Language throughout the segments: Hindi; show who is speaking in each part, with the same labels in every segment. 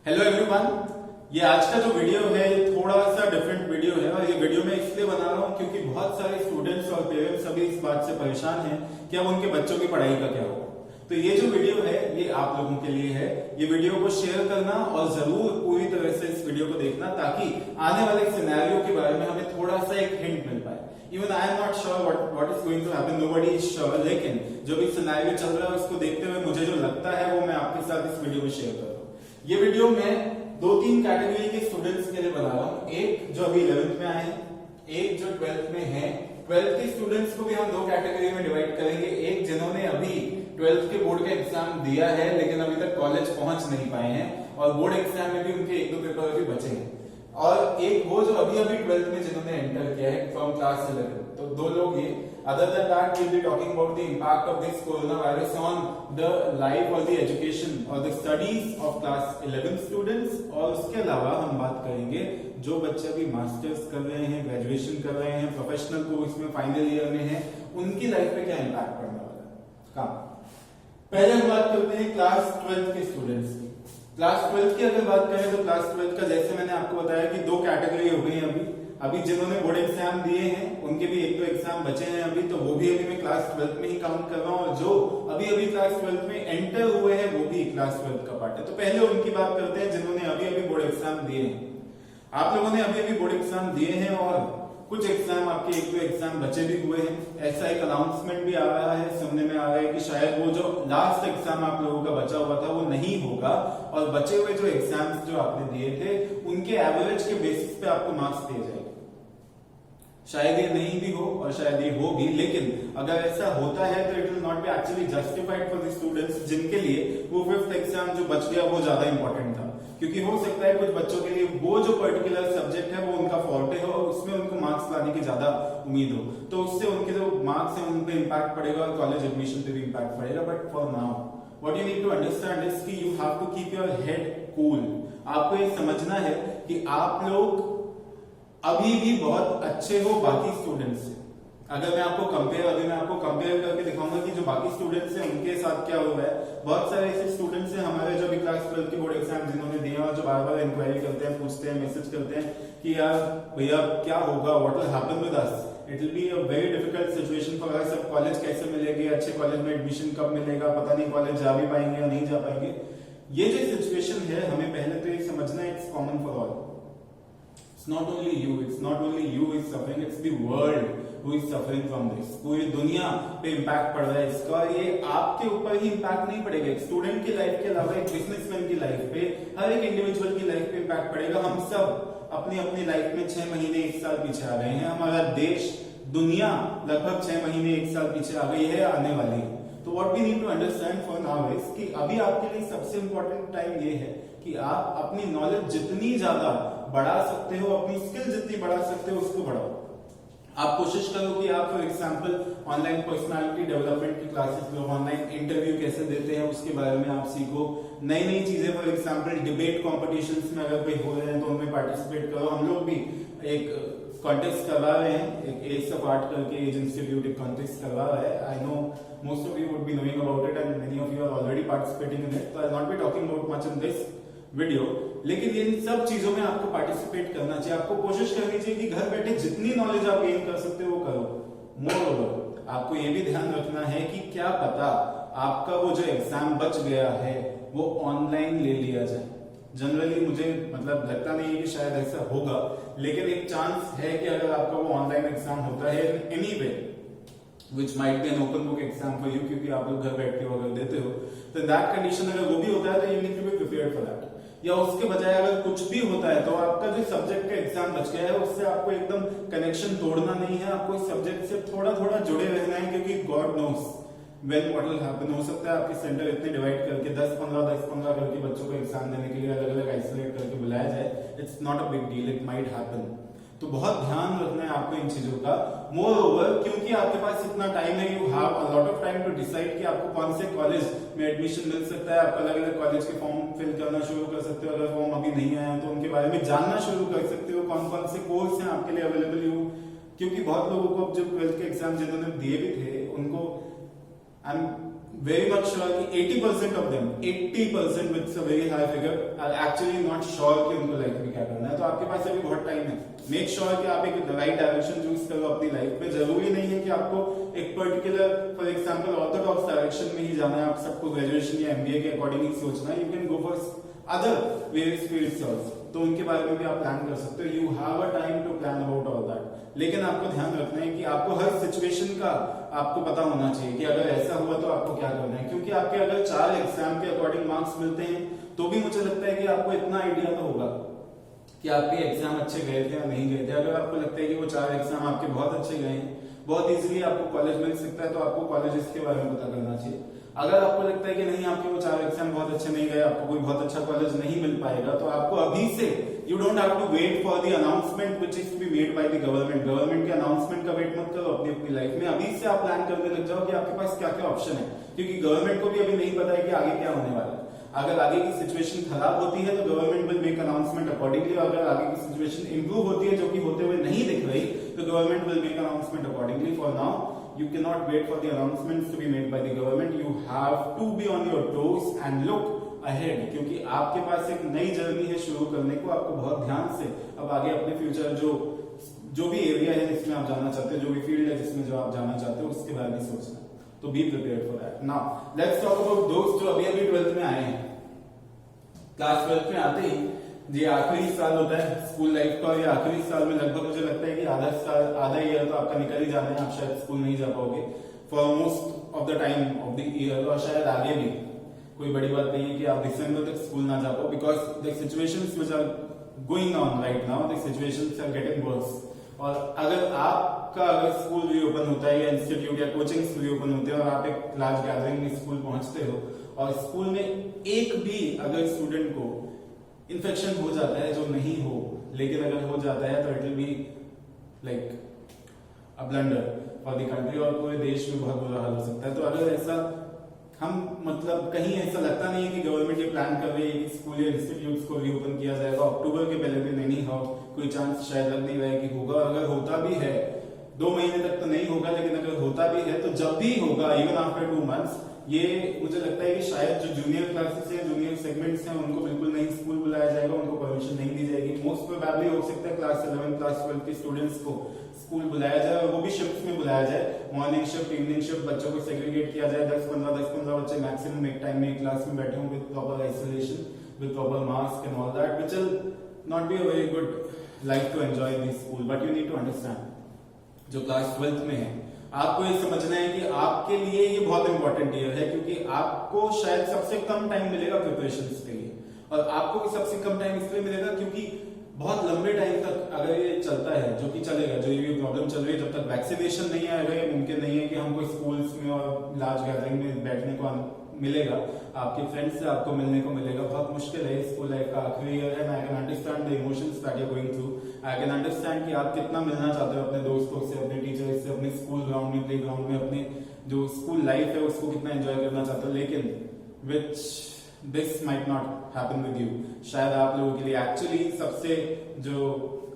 Speaker 1: Hello everyone. ये आज का जो वीडियो है ये थोड़ा सा डिफरेंट वीडियो है और ये वीडियो मैं इसलिए बना रहा हूँ क्योंकि बहुत सारे स्टूडेंट्स और पेरेंट्स अभी इस बात से परेशान हैं कि अब उनके बच्चों की पढ़ाई का क्या होगा। तो ये जो वीडियो है ये आप लोगों के लिए है। ये वीडियो को शेयर करना और जरूर पूरी तरह से इस वीडियो को देखना ताकि आने वाले सिनेरियो के बारे में हमें थोड़ा सा एक हिंट मिल पाए। Even I am not sure what is going to happen, nobody is sure, लेकिन जो भी सिनेरियो चल रहा है उसको देखते हुए मुझे जो लगता है वो मैं आपके साथ इस वीडियो में शेयर कर रहा हूँ। ये वीडियो मैं दो तीन कैटेगरी के स्टूडेंट्स के लिए बना रहा हूँ। एक जो अभी 11th में आए हैं, एक जो 12th में है। 12th के स्टूडेंट्स को भी हम दो कैटेगरी में डिवाइड करेंगे। एक जिन्होंने अभी 12th के बोर्ड का एग्जाम दिया है लेकिन अभी तक कॉलेज पहुंच नहीं पाए हैं और बोर्ड एग्जाम में भी उनके एक दो पेपर अभी बचे हैं, और एक वो जो अभी 12th में जिन्होंने एंटर किया है फ्रॉम क्लास 11। तो दो लोग ये। Other than that, we'll be talking about the impact of this coronavirus on the life or the education or the studies of class 11 students। और उसके अलावा हम बात करेंगे जो बच्चे अभी मास्टर्स कर रहे हैं, ग्रेजुएशन कर रहे हैं, प्रोफेशनल कोर्स में फाइनल ईयर में हैं, उनकी लाइफ पे क्या इम्पैक्ट पड़ने वाला है। काम पहले हम बात करते हैं क्लास 12 के स्टूडेंट्स की। क्लास 12 की अगर बात करें तो क्लास 12 का जैसे मैंने आपको बताया कि दो कैटेगरी हो गई है। अभी जिन्होंने बोर्ड एग्जाम दिए हैं उनके भी एक दो एग्जाम बचे हैं अभी, तो वो भी अभी मैं क्लास 12 में ही काउंट कर रहा हूँ, और जो अभी क्लास 12 में एंटर हुए हैं वो भी क्लास 12 का पार्ट है। तो पहले उनकी बात करते हैं जिन्होंने अभी बोर्ड एग्जाम दिए हैं। आप लोगों ने अभी बोर्ड एग्जाम दिए हैं और कुछ एग्जाम आपके एक दो एग्जाम बचे भी हुए हैं। ऐसा एक अनाउंसमेंट भी आ रहा है, सुनने में आ रहा है कि शायद वो जो लास्ट एग्जाम आप लोगों का बचा हुआ था वो नहीं होगा, और बचे हुए जो एग्जाम्स जो आपने दिए थे उनके एवरेज के बेसिस पे आपको मार्क्स दिए जाएंगे। शायद ये नहीं भी हो और शायद ये हो भी, लेकिन अगर ऐसा होता है तो it will not B actually justified for the students जिनके लिए वो 5th एग्जाम जो बच गया वो ज्यादा इंपॉर्टेंट था। क्योंकि हो सकता है कुछ बच्चों के लिए वो जो पर्टिकुलर सब्जेक्ट है वो उनका फॉर्टे हो और उसमें उनको मार्क्स लाने की ज्यादा उम्मीद हो, तो उससे उनके जो मार्क्स है उन पे इम्पैक्ट पड़ेगा और कॉलेज एडमिशन पे भी इम्पैक्ट पड़ेगा। But for now what you need to understand is कि you have to keep your head cool. आपको ये समझना है कि आप लोग अभी भी बहुत अच्छे हो बाकी स्टूडेंट्स से। अगर मैं आपको कंपेयर करके दिखाऊंगा कि जो बाकी स्टूडेंट्स हैं उनके साथ क्या हो रहा है। बहुत सारे ऐसे स्टूडेंट्स हैं हमारे जो भी क्लास 12 के बोर्ड एग्जाम जिन्होंने दिए और जो बार बार इंक्वायरी करते हैं, पूछते हैं, मैसेज करते हैं कि यार भैया क्या होगा, what will happen with us, it will be a very difficult situation for us. अब कॉलेज कैसे मिलेगी, अच्छे कॉलेज में एडमिशन कब मिलेगा, पता नहीं कॉलेज जा भी पाएंगे या नहीं जा पाएंगे। ये जो सिचुएशन है हमें पहले तो ये समझना है, it's common for all. It's not only you is suffering, it's the world who is suffering from this। पूरी दुनिया पे इम्पैक्ट पड़ रहा है इसका। ये आपके ऊपर ही इम्पैक्ट नहीं पड़ेगा, एक स्टूडेंट की लाइफ के अलावा एक बिजनेसमैन की लाइफ पे, हर एक इंडिविजुअल की लाइफ पे इम्पैक्ट पड़ेगा। हम सब अपनी अपनी लाइफ में 6 महीने 1 साल पीछे आ गए हैं। हमारा देश, दुनिया लगभग 6 महीने 1 साल पीछे आ गई है, आने वाली है। तो what we need to understand for now is कि अभी आपके लिए सबसे इंपॉर्टेंट टाइम ये है कि आप अपनी नॉलेज जितनी ज्यादा बढ़ा सकते हो, अपनी स्किल जितनी बढ़ा सकते हो उसको बढ़ाओ। आप कोशिश करो कि आप for example online personality development की क्लासेस लो, ऑनलाइन इंटरव्यू कैसे देते हैं उसके बारे में आप सीखो, नई नई चीजें। फॉर एग्जांपल डिबेट कॉम्पिटिशंस में अगर कोई हो रहे हैं तो उनमें पार्टिसिपेट करो। हम लोग भी एक कॉन्टेस्ट करवा रहे हैं, एक एज ऑफ आर्ट करके एज इंस्टीट्यूट एक कॉन्टेस्ट करवा रहा है। I know most of you would be knowing about it and many of you are already participating in it, so I'll not be talking about much in this video। लेकिन इन सब चीजों में आपको पार्टिसिपेट करना चाहिए। आपको कोशिश करनी चाहिए कि घर बैठे जितनी नॉलेज आप गेन कर सकते हो वो करो। मोरओवर आपको ये भी ध्यान रखना है कि क्या पता आपका वो जो एग्जाम बच गया है वो ऑनलाइन ले लिया जाए। जनरली मुझे लगता नहीं है कि शायद ऐसा होगा, लेकिन एक चांस है कि अगर आपका वो ऑनलाइन एग्जाम होता है anyway which might be an open book exam for you, क्योंकि आप लोग घर बैठ के अगर देते हो, तो in that condition अगर वो भी होता है तो you need to be prepared for that। या उसके बजाय अगर कुछ भी होता है तो आपका जो सब्जेक्ट का एग्जाम बच गया है उससे आपको एकदम कनेक्शन तोड़ना नहीं है। आपको इस सब्जेक्ट से थोड़ा थोड़ा जुड़े रहना है, क्योंकि God knows when what will happen। हो सकता है आपके सेंटर इतने डिवाइड करके 10-15 करके बच्चों को एग्जाम देने के लिए अलग अलग आइसोलेट करके बुलाया जाए। It's not a big deal, it might happen. तो बहुत ध्यान रखना है आपको इन चीजों का। मोर ओवर क्योंकि आपके पास इतना टाइम है, you have a lot of time to decide कि आपको कौन से कॉलेज में एडमिशन मिल सकता है। आप अलग अलग कॉलेज के फॉर्म फिल करना शुरू कर सकते हो। अगर फॉर्म अभी नहीं आया तो उनके बारे में जानना शुरू कर सकते हो, कौन कौन से कोर्स हैं आपके लिए अवेलेबल। क्योंकि बहुत लोगों को जब 12th के एग्जाम जिन्होंने दिए भी थे उनको very much sure कि 80% of them, 80% with a very high figure are actually not sure कि उनको लाइफ में क्या करना है। तो आपके पास अभी बहुत टाइम है। मेक श्योर कि आप एक राइट डायरेक्शन चूज करो अपनी लाइफ में। जरूरी नहीं है कि आपको एक particular for example Orthodox direction में ही जाना है, आप सबको ग्रेजुएशन या एमबीए के अकॉर्डिंग ही सोचना है। You can go for other various fields also, तो उनके बारे में भी आप प्लान कर सकते हो। You have a time to plan about all that. लेकिन आपको ध्यान रखना है कि आपको हर सिचुएशन का आपको पता होना चाहिए कि अगर ऐसा हुआ तो आपको क्या करना है। क्योंकि आपके अगर 4 एग्जाम के अकॉर्डिंग मार्क्स मिलते हैं तो भी मुझे लगता है कि आपको इतना आइडिया तो होगा कि आपके एग्जाम अच्छे गए थे या नहीं गए थे। अगर आपको लगता है कि वो 4 एग्जाम आपके बहुत अच्छे गए हैं, बहुत इजीली आपको कॉलेज मिल सकता है, तो आपको कॉलेजेस के बारे में पता करना चाहिए। अगर आपको लगता है कि नहीं आपके वो 4 एग्जाम बहुत अच्छे नहीं गए, आपको कोई बहुत अच्छा कॉलेज नहीं मिल पाएगा, तो आपको अभी से you don't have to wait for the announcement which is to be made by the government. Government के अनाउंसमेंट का वेट मत करो अपनी अपनी लाइफ में। अभी से आप प्लान करने लग जाओ कि आपके पास क्या क्या ऑप्शन है, क्योंकि गवर्नमेंट को भी अभी नहीं पता है कि आगे क्या होने वाला है। अगर आगे की सिचुएशन खराब होती है तो government will make announcement accordingly. अगर आगे की सिचुएशन इंप्रूव होती है, जो कि होते हुए नहीं दिख रही, तो government will make announcement accordingly. For now you cannot wait for the announcements to be made by the government. You have to be on your toes and look ahead, क्योंकि आपके पास एक नई जर्नी है शुरू करने को। आपको बहुत ध्यान से अब आगे अपने फ्यूचर जो भी एरिया है जिसमें आप जाना चाहते हो, जो भी फील्ड है जिसमें जो आप जाना चाहते हो, उसके बारे में सोचना। तो B prepared for that. Now let's talk about दोस्त जो अभी अभी 12th में आए हैं। क्लास 12th में आते ही ये आखिरी साल होता है स्कूल लाइफ का, या आखिरी साल में लगभग मुझे लगता है कि आधा ईयर तो आपका निकल ही जाना है। आप शायद स्कूल नहीं जा पाओगे for most of the time of the year, और शायद आगे भी कोई बड़ी बात नहीं है कि आप दिसंबर तक स्कूल ना जा पाओ, because the situations which are going on right now, the situations are getting worse. और अगर स्कूल रीओपन होता है या इंस्टीट्यूट या कोचिंग रीओपन होते हैं और आप एक लार्ज गैदरिंग में स्कूल पहुंचते हो और स्कूल में एक भी अगर स्टूडेंट को इन्फेक्शन हो जाता है, जो नहीं हो लेकिन अगर हो जाता है, तो it will be like a blunder for the country, और पूरे देश में बहुत बुरा हाल हो सकता है। तो अगर ऐसा हम मतलब कहीं ऐसा लगता नहीं है कि गवर्नमेंट ये प्लान कर रही है कि स्कूल या इंस्टीट्यूट्स को रीओपन किया जाएगा अक्टूबर के पहले दिन, नहीं हो कोई चांस शायद लग नहीं रहा है कि होगा। अगर होता भी है 2 महीने तक तो नहीं होगा, लेकिन अगर होता भी है तो जब भी होगा इवन आफ्टर 2 मंथ्स, ये मुझे लगता है कि शायद जो जूनियर क्लासेस हैं, जूनियर सेगमेंट्स हैं, उनको बिल्कुल नहीं स्कूल बुलाया जाएगा, उनको परमिशन नहीं दी जाएगी। मोस्ट प्रोबेबली हो सकता है क्लास 11 क्लास 12 के स्टूडेंट्स को स्कूल बुलाया जाए, और वो भी शिफ्ट में बुलाया जाए, मॉर्निंग शिफ्ट इवनिंग शिफ्ट, बच्चों को सेग्रीगेट किया जाए। 10-15 बच्चे मैक्सिमम एक टाइम में क्लास में बैठे हों with proper isolation, with proper mask and all that, which will not be a very good life to enjoy in school. But you need to understand, जो क्लास 12th में है, आपको ये समझना है कि आपके लिए ये बहुत इंपॉर्टेंट ईयर है, क्योंकि आपको शायद सबसे कम टाइम मिलेगा प्रिपरेशन के लिए। और आपको भी सबसे कम टाइम इसलिए मिलेगा क्योंकि बहुत लंबे टाइम तक अगर ये चलता है, जो कि चलेगा, जो ये प्रॉब्लम चल रही है, जब तक वैक्सीनेशन नहीं आएगा ये मुमकिन नहीं है कि हमको स्कूल्स में और लार्ज गैदरिंग में बैठने को मिलेगा, आपके फ्रेंड्स से आपको मिलने को मिलेगा। बहुत मुश्किल है स्कूल लाइफ का आखिरी ईयर है। I can understand the emotions that you are going through. I can understand कि आप कितना मिलना चाहते हो अपने दोस्तों से, अपने टीचर्स से, अपने स्कूल ग्राउंड में, प्ले ग्राउंड में, अपने जो स्कूल लाइफ है उसको कितना एंजॉय करना चाहते हो, लेकिन which this might not happen with you. शायद आप लोगों के लिए एक्चुअली सबसे जो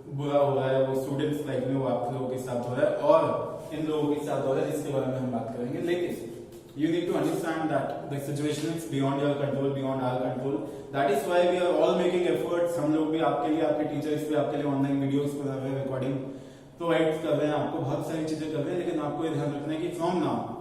Speaker 1: बुरा हो रहा है वो स्टूडेंट्स लाइफ में, वो आप लोगों के साथ हो रहा है और इन लोगों के साथ हो रहा है, जिसके बारे में हम बात करेंगे। लेकिन you need to understand that the situation is beyond your control, beyond our control. That is why we are all making efforts. हम लोग भी आपके लिए, आपके टीचर्स पे, आपके लिए ऑनलाइन वीडियोस बना रहे हैं, रिकॉर्डिंग प्रोवाइड कर रहे हैं, आपको बहुत सारी चीजें कर रहे हैं। लेकिन आपको ये ध्यान रखना है कि फ्रॉम नाउ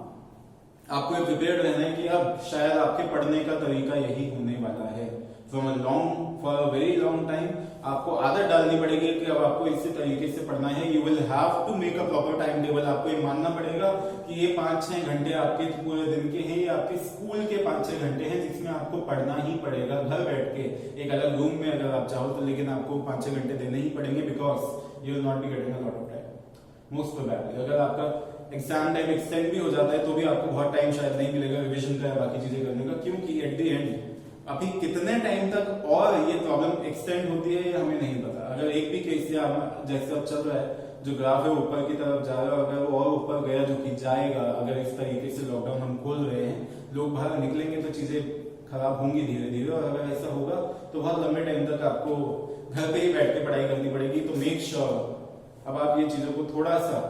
Speaker 1: आपको ये प्रिपेयर्ड रहना है कि अब शायद आपके पढ़ने का तरीका यही होने वाला है। From for a very long time आपको आदत डालनी पड़ेगी कि अब आपको इसी तरीके से पढ़ना है। You will have to make a proper time table. आपको ये मानना पड़ेगा कि ये 5-6 घंटे आपके पूरे दिन के हैं, ये आपके स्कूल के 5-6 घंटे हैं जिसमें आपको पढ़ना ही पड़ेगा घर बैठ के, एक अलग रूम में अगर आप चाहो तो, लेकिन आपको 5-6 घंटे देने ही पड़ेंगे, because you will not be getting a lot of time most probably. अगर आपका एग्जाम टाइम एक्सटेंड भी हो जाता है तो भी आपको बहुत टाइम शायद नहीं मिलेगा रिविजन का या बाकी चीजें करने का, क्योंकि एट द एंड अभी कितने टाइम तक और ये प्रॉब्लम एक्सटेंड होती है ये हमें नहीं पता। अगर एक भी केस जैसे अब चल रहा है, जो ग्राफ है ऊपर की तरफ जा रहा है, अगर वो और ऊपर गया, जो कि जाएगा, अगर इस तरीके से लॉकडाउन हम खोल रहे हैं, लोग बाहर निकलेंगे तो चीजें खराब होंगी धीरे धीरे, और अगर ऐसा होगा तो बहुत लंबे टाइम तक आपको घर पे ही बैठ के पढ़ाई करनी पड़ेगी। तो मेक श्योर अब आप ये चीजों को थोड़ा सा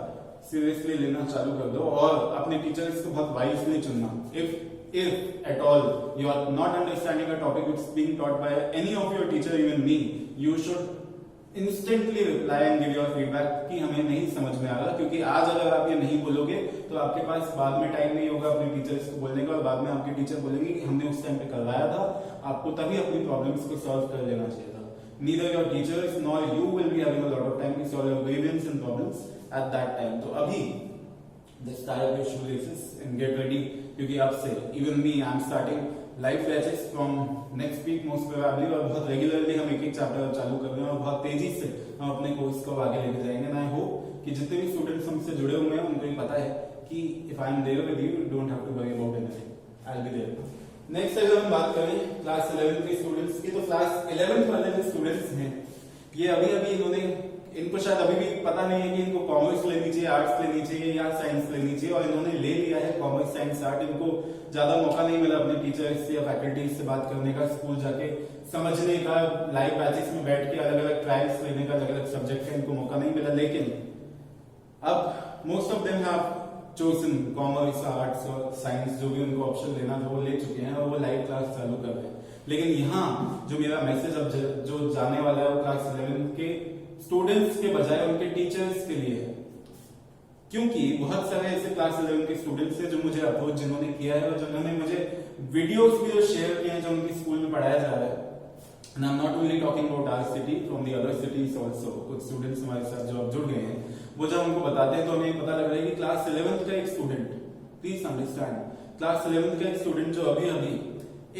Speaker 1: सीरियसली लेना चालू कर दो और अपने टीचर्स को बहुत वाइजली चुनना। If if at all you are not understanding a topic which is being taught by any of your teacher, even me, you should instantly reply and give your feedback कि हमें नहीं समझ में आ रहा, क्योंकि आज अगर आप ये नहीं बोलोगे तो आपके पास बाद में टाइम नहीं होगा अपने टीचर्स को बोलने का, और बाद में आपके टीचर बोलेंगे कि हमने उस टाइम पे करवाया था, आपको तभी अपनी प्रॉब्लम्स को सॉल्व कर लेना चाहिए था. Neither your teachers nor you will be having a lot of time to solve your grievances and problems at that time. तो अभी just tie up your shoelaces and get ready, क्योंकि अब से even me I am starting live batches from next week most probably, और बहुत रेगुलरली हम एक एक चैप्टर चालू कर रहे हैं और बहुत तेजी से हम अपने कोर्स को आगे लेके जाएंगे. एंड आई होप कि जितने भी स्टूडेंट्स हमसे जुड़े हुए हैं उनको ये पता है कि if I am there with you don't have to worry about anything, I will be there. Next अगर हम बात करें क्लास 11 के स्टूडेंट्स की, तो क्लास 11 वाले जो स्टूडेंट्स हैं ये अभी इन्होंने, इनको शायद अभी भी पता नहीं है कि इनको कॉमर्स लेनी चाहिए, आर्ट्स लेनी चाहिए या साइंस लेनी चाहिए, और इन्होंने ले लिया है कॉमर्स साइंस आर्ट. इनको ज्यादा मौका नहीं मिला अपने टीचर्स या फैकल्टीज से बात करने का, स्कूल जाके समझने का, लाइव बैचेस में बैठ के अलग अलग ट्रायल्स लेने का, अलग अलग सब्जेक्ट का इनको मौका नहीं मिला. लेकिन अब most of them have chosen commerce, arts और साइंस, जो भी उनको ऑप्शन लेना था वो ले चुके हैं और वो लाइव क्लास चालू कर रहे हैं. लेकिन यहाँ जो मेरा मैसेज अब जो जाने वाला है वो क्लास 11 के स्टूडेंट्स के बजाय उनके टीचर्स के लिए है, क्योंकि बहुत सारे ऐसे क्लास 11 के स्टूडेंट्स हैं जो मुझे अप्रोच जिन्होंने किया है और जिन्होंने मुझे वीडियोस भी जो शेयर किए हैं जो उनकी स्कूल में पढ़ाया जा रहा है. And I'm not only talking about our city, from the other cities also. कुछ स्टूडेंट्स हमारे साथ जो अब जुड़ गए हैं, वो जब हमको बताते हैं तो हमें पता लग रहा है कि क्लास 11 का एक स्टूडेंट, प्लीज अंडरस्टैंड, क्लास 11 का एक स्टूडेंट जो अभी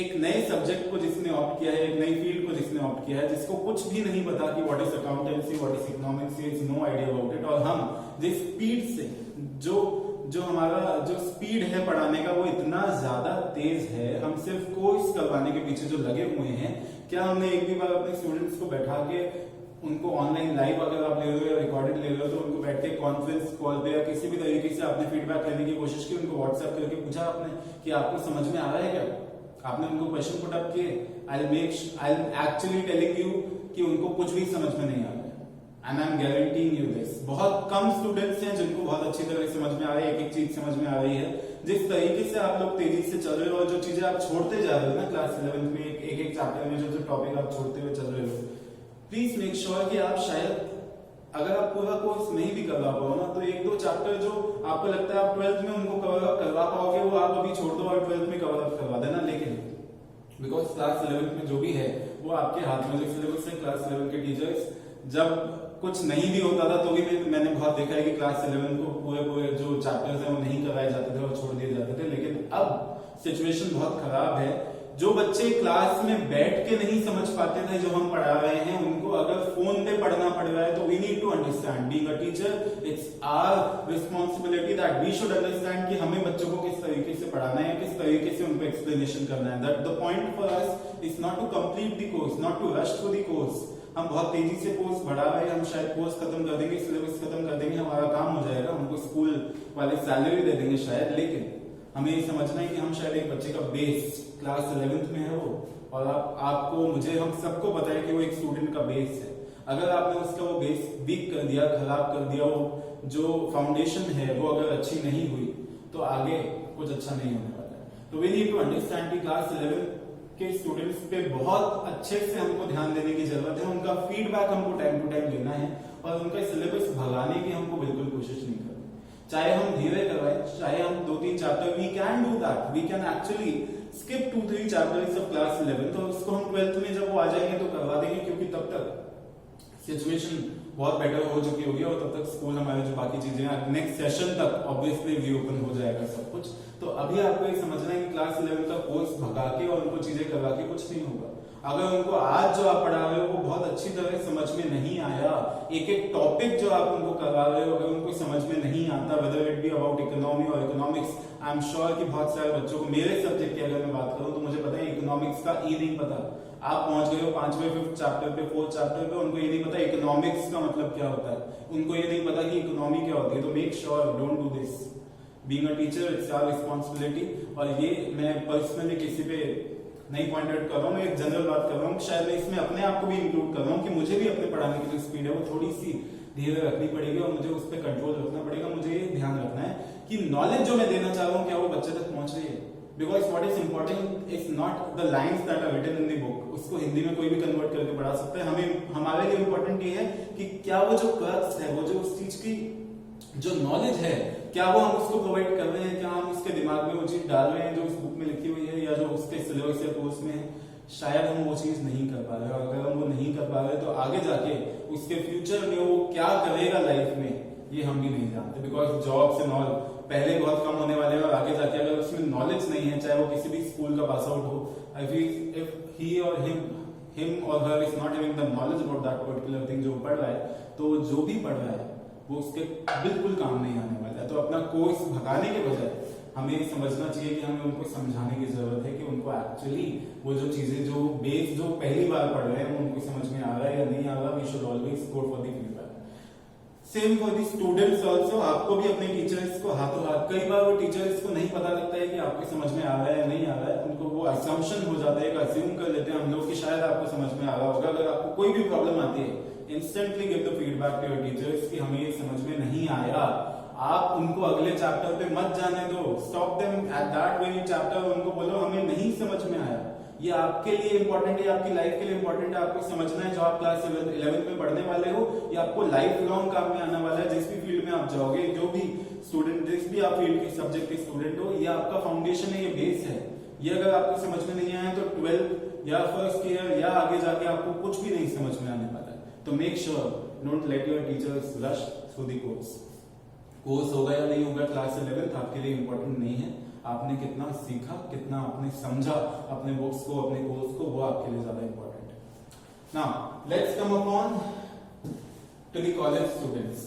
Speaker 1: एक नए सब्जेक्ट को जिसने ऑप्ट किया है, एक नई फील्ड को जिसने ऑप्ट किया है, जिसको कुछ भी नहीं पता कि what is accountancy, what is economics, he has no idea about it. और हम जिस स्पीड से जो हमारा जो स्पीड है पढ़ाने का वो इतना ज्यादा तेज है, हम सिर्फ कोर्स करवाने के पीछे जो लगे हुए हैं, क्या हमने एक भी बार अपने स्टूडेंट्स को बैठा के उनको ऑनलाइन लाइव अगर आप ले रहे हो या रिकॉर्डेड ले रहे हो तो उनको बैठ के कॉन्फ्रेंस कॉल पे या किसी भी तरीके से आपने फीडबैक लेने की कोशिश की, उनको व्हाट्सएप करके पूछा आपने कि आपको समझ में आ रहा है क्या? आपने उनको क्वेश्चन पुट अप किए? I am actually telling you कि उनको कुछ भी समझ में नहीं आ रहा है. And I am guaranteeing you this. बहुत कम स्टूडेंट्स हैं जिनको बहुत अच्छी तरह समझ में आ रही है, एक एक चीज समझ में आ रही है. जिस तरीके से आप लोग तेजी से चल रहे हो और जो चीजें आप छोड़ते जा रहे हो ना क्लास 11 में, एक एक चैप्टर में जो टॉपिक आप छोड़ते हुए चल रहे हो, प्लीज मेक श्योर कि आप शायद अगर आप पूरा कोर्स नहीं भी करवा पाओ ना, तो एक दो चैप्टर जो आपको लगता है आप 12th में उनको कवर अप करवा पाओगे वो आप अभी छोड़ दो और 12th में कवर अप करवा देना. लेकिन बिकॉज क्लास 11 में जो भी है वो आपके हाथ में, जो सिलेबस है क्लास 11 के टीचर्स, जब कुछ नहीं भी होता था तो भी मैंने बहुत देखा है कि क्लास 11 को पूरे जो चैप्टर्स हैं वो नहीं करवाए जाते थे और छोड़ दिए जाते थे. लेकिन अब सिचुएशन बहुत खराब है. जो बच्चे क्लास में बैठ के नहीं समझ पाते थे जो हम पढ़ा रहे हैं, उनको अगर फोन पे पढ़ना पड़ रहा है तो we need to understand, being a teacher it's our responsibility that we should understand कि हमें बच्चों को किस तरीके से पढ़ाना है, किस तरीके से उनको एक्सप्लेनेशन करना है. That the point for us is not to complete the course, not to rush through the course. हम बहुत तेजी से कोर्स बढ़ा रहे हैं, हम शायद कोर्स खत्म कर देंगे, सिलेबस खत्म कर देंगे, हमारा काम हो जाएगा, हमको स्कूल वाले सैलरी दे देंगे शायद. लेकिन हमें ये समझना है कि हम शायद एक बच्चे का बेस क्लास 11th में है वो, और आपको मुझे हम सबको पता है कि वो एक स्टूडेंट का बेस है. अगर आपने उसका वो बेस वीक कर दिया, खराब कर दिया, वो जो फाउंडेशन है वो अगर अच्छी नहीं हुई तो आगे कुछ अच्छा नहीं होने वाला है. तो वी नीड टू अंडरस्टैंड कि क्लास 11 के स्टूडेंट्स पे बहुत अच्छे से हमको ध्यान देने की जरूरत है. उनका फीडबैक हमको टाइम टू टाइम लेना है और उनका सिलेबस भगाने की हमको बिल्कुल कोशिश नहीं करनी. चाहे हम धीरे करवाएं, चाहे हम 2-3 chapter, we can do that, we can actually skip 2-3 chapters of class 11. तो उसको हम 12th में जब वो आ जाएंगे तो करवा देंगे, क्योंकि तब तक सिचुएशन बहुत बेटर हो चुकी होगी और तब तक स्कूल हमारे जो बाकी चीजें नेक्स्ट सेशन तक ऑब्वियसली रीओपन हो जाएगा सब कुछ. तो अभी आपको ये समझना है कि क्लास 11 का कोर्स भगा के और उनको चीजें करवा के कुछ नहीं होगा. अगर उनको आज जो आप पढ़ा रहे हो वो बहुत अच्छी तरह समझ में नहीं आया, एक एक टॉपिक जो आप उनको करवा रहे हो अगर उनको समझ में नहीं आता, whether it be about economy और इकोनॉमिक्स, आई एम श्योर कि बहुत सारे बच्चों को, मेरे सब्जेक्ट की अगर मैं बात करूं तो मुझे पता है इकोनॉमिक्स का ई नहीं पता. आप पहुंच गए हो 5वें 5th चैप्टर पे, 4th चैप्टर पे, उनको ये नहीं पता इकोनॉमिक्स का मतलब क्या होता है, उनको ये नहीं पता कि इकोनॉमी क्या होती है. तो make sure don't do this. Being a teacher it's our responsibility. और ये मैं पर्सनली किसी पे नहीं पॉइंट आउट कर रहा हूँ, मैं एक जनरल बात कर रहा हूँ. शायद मैं इसमें अपने आप को भी इंक्लूड कर रहा हूँ कि मुझे भी अपने पढ़ाने की जो स्पीड है वो थोड़ी सी धीरे रखनी पड़ेगी और मुझे उस पर कंट्रोल रखना पड़ेगा. मुझे ये ध्यान रखना है कि नॉलेज जो मैं देना चाह रहा हूँ क्या वो बच्चे तक पहुंच रही है. Because what is important is not the lines that are written in the book, उसको हिंदी में कोई भी कन्वर्ट करके पढ़ा सकता है। हमें हमारे लिए इंपॉर्टेंट ये है कि क्या वो जो क्रक्स है, वो जो उस चीज की जो नॉलेज है, क्या वो हम उसको प्रोवाइड कर रहे हैं, क्या हम उसके दिमाग में वो चीज डाल रहे हैं जो उस बुक में लिखी हुई है या जो उसके सिलेबस या कोर्स में है। शायद हम वो चीज नहीं कर पा रहे, और अगर हम वो नहीं कर पा रहे तो आगे जाके उसके फ्यूचर में वो क्या करेगा लाइफ में, ये हम भी नहीं जानते। बिकॉज जॉब्स एंड ऑल पहले बहुत कम होने वाले हैं, और आगे जाके अगर उसमें नॉलेज नहीं है, चाहे वो किसी भी स्कूल का पास आउट हो, इफ ही और हिम और her is not having the knowledge about that particular thing जो पढ़ रहा है, तो जो भी पढ़ रहा है वो उसके बिल्कुल काम नहीं आने वाला है। तो अपना कोर्स भगाने के बजाय हमें समझना चाहिए कि हमें उनको समझाने की जरूरत है कि उनको एक्चुअली वो जो चीजें जो बेस जो पहली बार पढ़ रहे हैं वो उनको समझ में आ रहा है या नहीं आ रहा। We should always go for the feedback. Same for the students also, आपको भी अपने टीचर्स को हाथों हाथ, कई बार वो टीचर्स को नहीं पता लगता है कि आपको समझ में आ रहा है या नहीं आ रहा है, उनको वो असम्पशन हो जाता है, अज्यूम कर लेते हैं हम लोग कि शायद आपको समझ में आ रहा होगा। अगर आपको कोई भी प्रॉब्लम आती है, instantly give the feedback to your teachers कि हमें ये समझ में नहीं आया। आप उनको अगले चैप्टर पे मत जाने दो, stop them at that very chapter, उनको बोलो हमें नहीं समझ में आया। ये आपके लिए इंपॉर्टेंट है, आपकी लाइफ के लिए इंपॉर्टेंट है, आपको समझना है। जो आप क्लास 11th में पढ़ने वाले हो, ये आपको लाइफ लॉन्ग काम में आने वाला है। जिस भी फील्ड में आप जाओगे, जो भी स्टूडेंट, जिस भी आप फील्ड के सब्जेक्ट के स्टूडेंट हो, ये आपका फाउंडेशन है, ये बेस है। ये अगर आपको समझ में नहीं आया तो 12th या फर्स्ट ईयर या आगे जाके आपको कुछ भी नहीं समझ में आने वाला है। तो make sure don't let your teachers rush through the course होगा या नहीं होगा क्लास 11th आपके लिए इंपॉर्टेंट नहीं है। आपने कितना सीखा, कितना आपने समझा अपने बुक्स को, अपने कोर्स को, वो आपके लिए ज्यादा इंपॉर्टेंट है। Now let's come upon two the college students.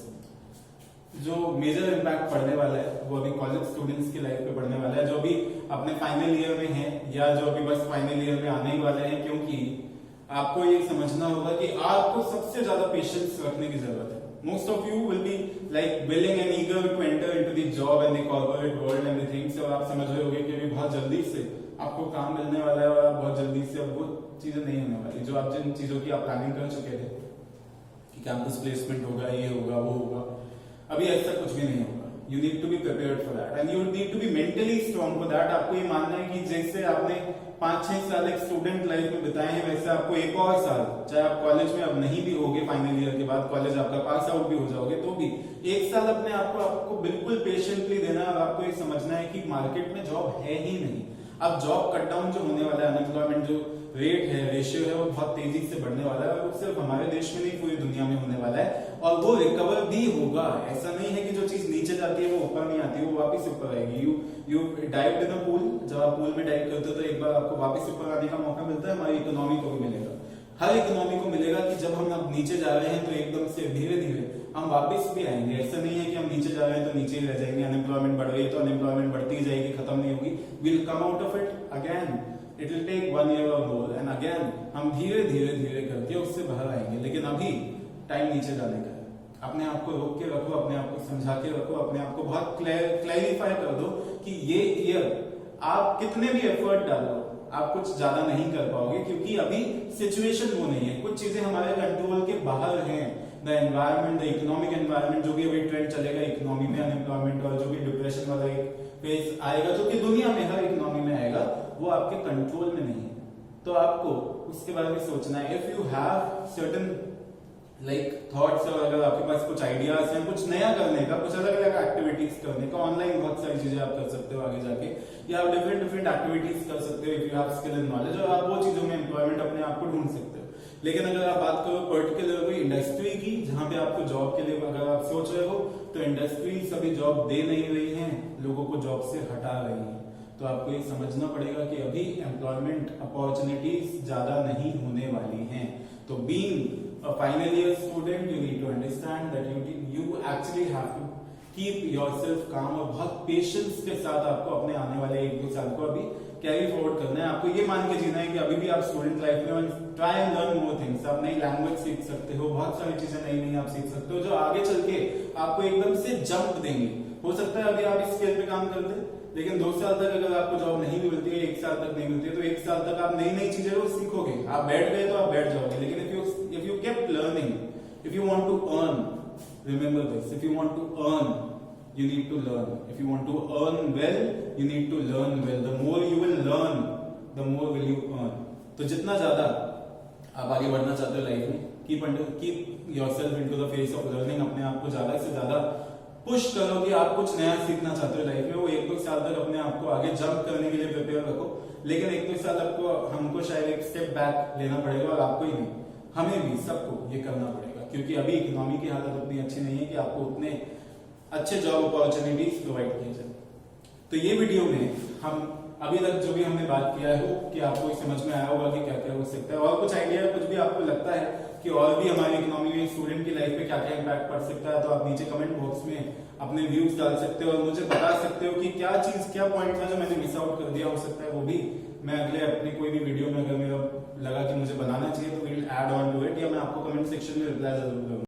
Speaker 1: जो मेजर इम्पैक्ट पड़ने वाला है वो अभी कॉलेज स्टूडेंट्स की लाइफ पे पड़ने वाला है, जो अभी अपने फाइनल ईयर में है या जो अभी बस फाइनल ईयर में आने ही वाले हैं। क्योंकि आपको ये समझना होगा कि आपको सबसे ज्यादा पेशेंस रखने की जरूरत है। Most of you will be like willing and eager to enter into the job and the corporate world and the things, और आप समझ रहे होंगे कि अभी बहुत जल्दी से आपको काम मिलने वाला है, और आप बहुत जल्दी से अब वो चीजें नहीं होने वाली जो आप जिन चीजों की आप प्लानिंग कर चुके थे कि कैंपस प्लेसमेंट होगा, ये होगा, वो होगा, अभी ऐसा कुछ भी नहीं होगा। You need to be prepared for that and you need to be mentally strong for that. आपको ये मानना है कि जैसे आपने 5-6 साल एक स्टूडेंट लाइफ में बिताए हैं, वैसे आपको एक और साल, चाहे आप कॉलेज में अब नहीं भी होगे, फाइनल ईयर के बाद कॉलेज आपका पास आउट भी हो जाओगे, तो भी एक साल अपने आपको बिल्कुल पेशेंटली देना है। और आपको ये समझना है कि मार्केट में जॉब है ही नहीं। अब जॉब कट डाउन जो होने वाला है, अनएम्प्लॉयमेंट जो रेट है, रेशियो है, वो बहुत तेजी से बढ़ने वाला है, और वो सिर्फ हमारे देश में नहीं पूरी दुनिया में होने वाला है, और वो रिकवर भी होगा। ऐसा नहीं है कि जो चीज नीचे जाती है वो ऊपर नहीं आती, वो वापस ऊपर आएगी। You dive in a pool, जब आप पूल में डाइव करते हो तो एक बार आपको वापस ऊपर आने का मौका मिलता है। हमारी इकोनॉमी को भी मिलेगा, हर इकोनॉमी को मिलेगा कि जब हम अब नीचे जा रहे हैं तो एकदम से धीरे धीरे हम वापस भी आएंगे। ऐसा नहीं है कि हम नीचे जा रहे हैं तो नीचे ही रह जाएंगे, अनएम्प्लॉयमेंट बढ़ रही है तो अनएम्प्लॉयमेंट बढ़ती जाएगी, खत्म नहीं होगी। Will come out of it again, it will take 1 year और मोर, एंड अगेन हम धीरे धीरे करके उससे बाहर आएंगे। लेकिन अभी टाइम नीचे जाने का है। अपने आप को रोक के रखो, अपने आप को समझा के रखो, अपने आप को बहुत क्लैरिफाई कर दो कि ये ईयर आप कितने भी एफर्ट डालो आप कुछ ज्यादा नहीं कर पाओगे, क्योंकि अभी सिचुएशन वो नहीं है। कुछ चीजें हमारे कंट्रोल के बाहर हैं। The environment, the economic environment, जो भी अभी ट्रेंड चलेगा इकोनॉमी में, अनएम्प्लॉयमेंट और जो भी डिप्रेशन वाला एक फेज आएगा, जो कि दुनिया में हर इकोनॉमी में आएगा, वो आपके कंट्रोल में नहीं है। तो आपको उसके बारे में सोचना है। If you have certain like thoughts, और अगर आपके पास कुछ आइडियाज हैं कुछ नया करने का, कुछ अलग अलग एक्टिविटीज करने का, ऑनलाइन बहुत सारी चीजें आप कर सकते हो आगे जाके, या आप डिफरेंट एक्टिविटीज कर सकते हो if you have skill and knowledge, और आप वो चीजों में एम्प्लॉयमेंट अपने आप को ढूंढ सकते हो। लेकिन अगर आप बात करो पर्टिकुलर कोई इंडस्ट्री की जहां पे आपको जॉब के लिए अगर आप सोच रहे हो, तो इंडस्ट्री सभी जॉब दे नहीं रही है, लोगों को जॉब से हटा रही है। तो आपको ये समझना पड़ेगा कि अभी एम्प्लॉयमेंट अपॉर्चुनिटीज ज्यादा नहीं होने वाली हैं। तो being a final year student, you need to understand that you actually have to keep yourself calm, और बहुत पेशेंस के साथ आपको अपने आने वाले 1-2 साल को अभी कैरी फॉरवर्ड करना है। आपको ये मान के जीना है कि अभी भी आप स्टूडेंट लाइफ में try and learn more things. आप नई लैंग्वेज सीख सकते हो, बहुत सारी चीजें नई आप सीख सकते हो जो आगे चल के आपको एकदम से जंप देंगे। हो सकता है अभी आप इस स्केल पे काम करते, लेकिन 2 साल तक अगर आपको जॉब नहीं भी मिलती है, 1 साल तक नहीं मिलती है, तो 1 साल तक आप नई चीजें वो सीखोगे। आप बैठ गए तो आप बैठ जाओगे, लेकिन if you kept learning, if you want to earn, remember this, if you want to earn, you need to learn. If you want to earn well, you need to learn well. The more you will learn, the more will you earn. तो जितना ज्यादा आप आगे बढ़ना चाहते हो लाइफ में, keep yourself into the face of learning. अपने आप को ज्यादा से ज्यादा पुश करो कि आप कुछ नया सीखना चाहते हो लाइफ में. वो 1-2 साल तक अपने आप को आगे जंप करने के लिए प्रिपेयर रखो, लेकिन 1-2 साल आपको हमको शायद एक स्टेप बैक लेना पड़ेगा, और आपको ही नहीं, हमें भी, सबको ये करना पड़ेगा, क्योंकि अभी इकोनॉमी की हालत उतनी अच्छी नहीं है कि आपको उतने अच्छे जॉब अपॉर्चुनिटीज प्रोवाइड किए जाए. तो ये वीडियो में हम अभी तक जो भी हमने बात किया है, हो कि आपको समझ में आया होगा कि क्या क्या हो सकता है, और कुछ आइडिया, कुछ भी आपको लगता है कि और भी हमारी इकोनॉमी में स्टूडेंट की लाइफ पे क्या क्या इम्पैक्ट पड़ सकता है, तो आप नीचे कमेंट बॉक्स में अपने व्यूज डाल सकते हो और मुझे बता सकते हो कि क्या चीज, क्या पॉइंट था जो मैंने मिस आउट कर दिया. हो सकता है वो भी मैं अगले अपनी कोई भी वीडियो में, अगर मेरा लगा कि मुझे बनाना चाहिए, तो will add on to it, या मैं आपको कमेंट सेक्शन में रिप्लाई जरूर करूंगा.